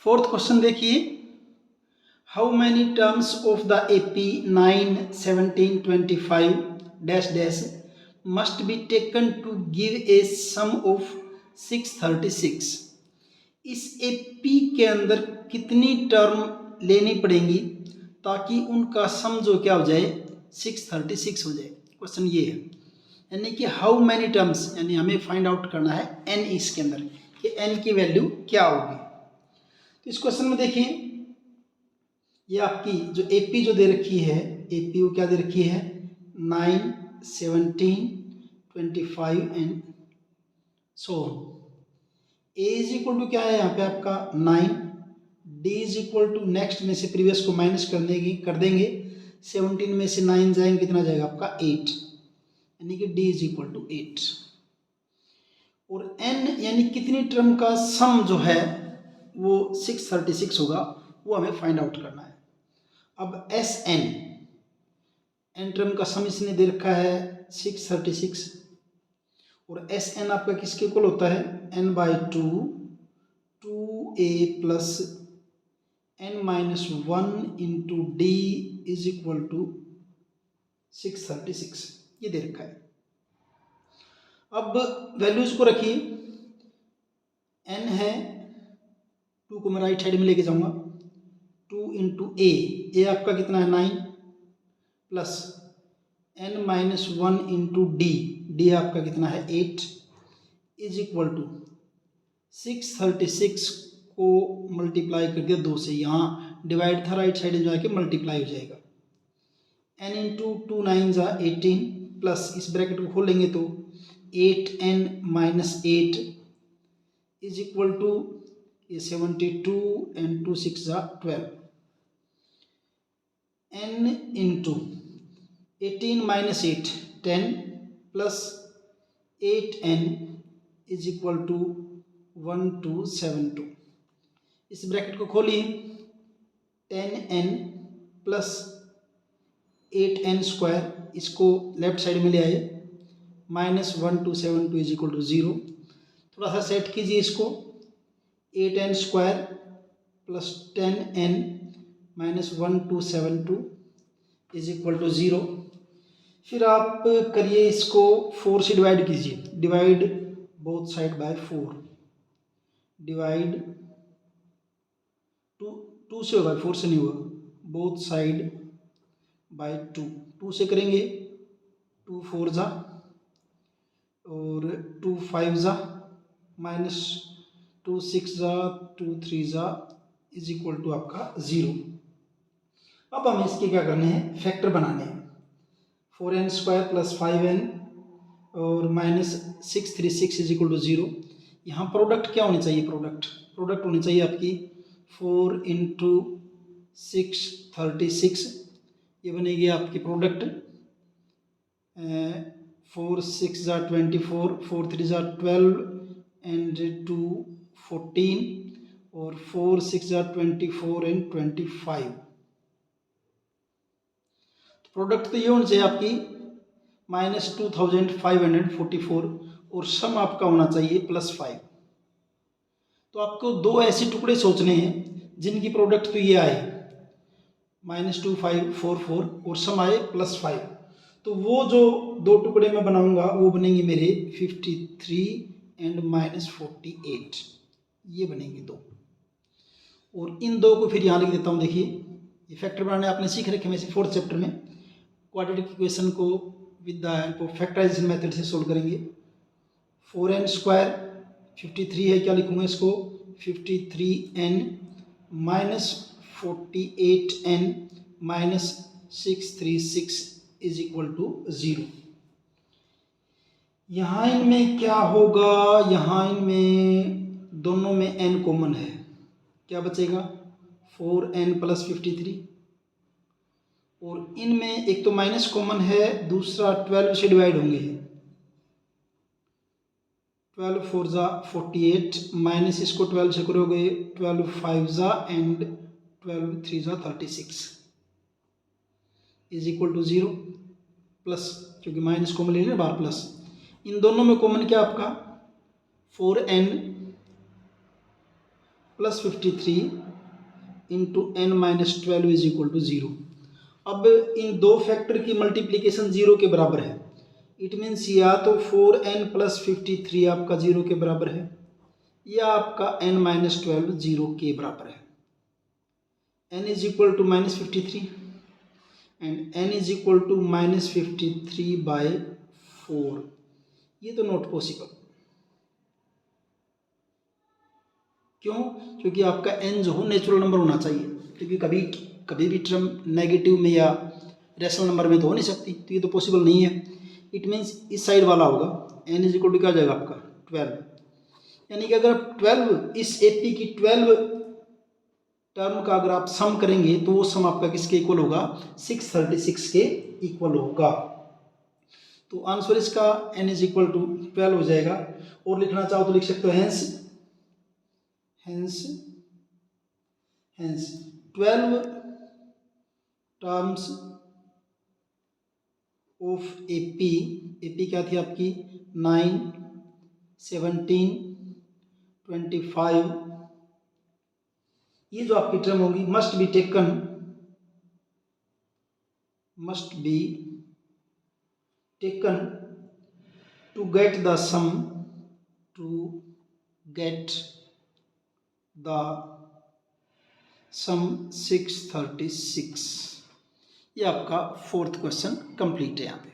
Fourth question देखिए, how many terms of the AP 9, 17, 25 dash dash must be taken to give a sum of 636। इस AP के अंदर कितनी term लेनी पड़ेंगी ताकि उनका सम जो क्या हो जाए 636 हो जाए। क्वेश्चन ये है, यानी कि हाउ मैनी टर्म्स, यानी हमें फाइंड आउट करना है एन इसके अंदर कि एन की वैल्यू क्या होगी। तो इस क्वेश्चन में देखिए, ये आपकी जो एपी जो दे रखी है, एपी वो क्या दे रखी है 9, 17, 25 and so a is equal to क्या है यहाँ पे आपका 9, d is equal to next में से प्रीवियस को माइनस कर देंगे 17 में से 9 जाएंगे, कितना जाएगा आपका 8, यानी कि डी इज इक्वल टू 8। और एन यानी कितनी टर्म का सम जो है वो 636 होगा, वो हमें फाइंड आउट करना है। अब एस एन टर्म का सम इसने दे रखा है 636, और एस एन आपका किसके इक्वल होता है n by 2, 2a plus n minus 1 into d is equal to 636, ये दे रखा है। अब वैल्यूज को रखिए, n है 2 को मैं राइट साइड में लेके जाऊंगा, 2 इंटू ए आपका कितना है 9 plus n minus 1 into D आपका कितना है 8 इज इक्वल टू 636 को मल्टीप्लाई कर दिया 2 से, यहाँ डिवाइड था राइट साइड में जाके मल्टीप्लाई हो जाएगा, n इंटू 2 9 जा 18 प्लस इस ब्रैकेट को खोलेंगे तो 8n minus 8 is equal to ये 72 एंड 2 6 जा 12, n into 18 minus 8 10 plus 8n is equal to 1272। इस ब्रैकेट को खोलिए, 10n प्लस 8n स्क्वायर, इसको लेफ्ट साइड में ले आए, माइनस 1272 इज इक्वल टू 0। थोड़ा सा सेट कीजिए इसको, 8n square plus 10n minus 1272 is equal to 0। फिर आप करिए इसको 4 से डिवाइड कीजिए, divide both side by 4, divide 2 से होगा, 4 से नहीं होगा, बोथ साइड बाय 2 से करेंगे, 2 4 जा और 2 5 जा माइनस 2 6 जा 2 3 जा इज इक्वल टू आपका 0। अब हमें इसके क्या करने हैं, फैक्टर बनाने हैं, 4n स्क्वायर प्लस 5n और माइनस 636 इज इक्वल टू 0। यहाँ प्रोडक्ट क्या होनी चाहिए, प्रोडक्ट होनी चाहिए आपकी 4 इंटू 636, ये बनेगी आपकी प्रोडक्ट, 4 6 जा 24, 4 3 जा 12 एंड 2 14 और 4 6 जा 24 एंड 25। प्रोडक्ट तो ये होनी चाहिए आपकी माइनस 2544 और सम आपका होना चाहिए +5। तो आपको दो ऐसे टुकड़े सोचने हैं जिनकी प्रोडक्ट तो ये आए -2544 और सम आए +5। तो वो जो दो टुकड़े मैं बनाऊंगा वो बनेंगे मेरे 53 एंड -48, ये बनेंगे दो। और इन दो को फिर यहाँ लिख देता हूँ। देखिए ये फैक्टर बनाने आपने सीख रखे में से 4th चैप्टर में, क्वाड्रेटिक इक्वेशन को with the help of factorisation method से सोल्व करेंगे। 4n स्क्वायर 53 है, क्या लिखूंगा इसको 53n minus 48n minus 636 is equal to 0। यहाँ इनमें क्या होगा, यहाँ इनमें दोनों में n कॉमन है, क्या बचेगा 4n प्लस 53, और इनमें एक तो माइनस कॉमन है, दूसरा 12 से डिवाइड होंगे, 12 4 जा 48 माइनस इसको 12 से करोगे 12 5 जा एंड 12 3 जा 36 इज इक्वल टू 0 प्लस, क्योंकि माइनस कॉमन ले लें बार प्लस, इन दोनों में कॉमन क्या आपका 4n plus 53 into n minus 12 is equal to 0। अब इन दो फैक्टर की मल्टीप्लीकेशन 0 के बराबर है। इट मीन्स या तो 4n प्लस 53 आपका 0 के बराबर है, या आपका n माइनस 12 0 के बराबर है। n is equal to minus 53 and n is equal to minus 53 by 4, ये तो नॉट पॉसिबल। क्यों? क्योंकि आपका n जो हो नेचुरल नंबर होना चाहिए, क्योंकि कभी भी टर्म नेगेटिव में या रेशनल नंबर में तो हो नहीं सकती, तो ये तो पॉसिबल नहीं है। इट मीन्स इस साइड वाला होगा, n इज इक्वल टू क्या हो जाएगा आपका 12, यानी कि अगर 12 इस AP की 12 टर्म का अगर आप सम करेंगे तो वो सम आपका किसके इक्वल होगा? 636 के इक्वल होगा। तो आंसर इसका n इज इक्वल टू 12 हो जाएगा। और लिखना चाहो तो लिख सकते हो hence 12 टर्म्स ऑफ AP क्या थी आपकी? 9, 17, 25, ये जो आपकी टर्म होगी must be taken to get the sum 636। ये आपका फोर्थ क्वेश्चन कंप्लीट है यहाँ पे।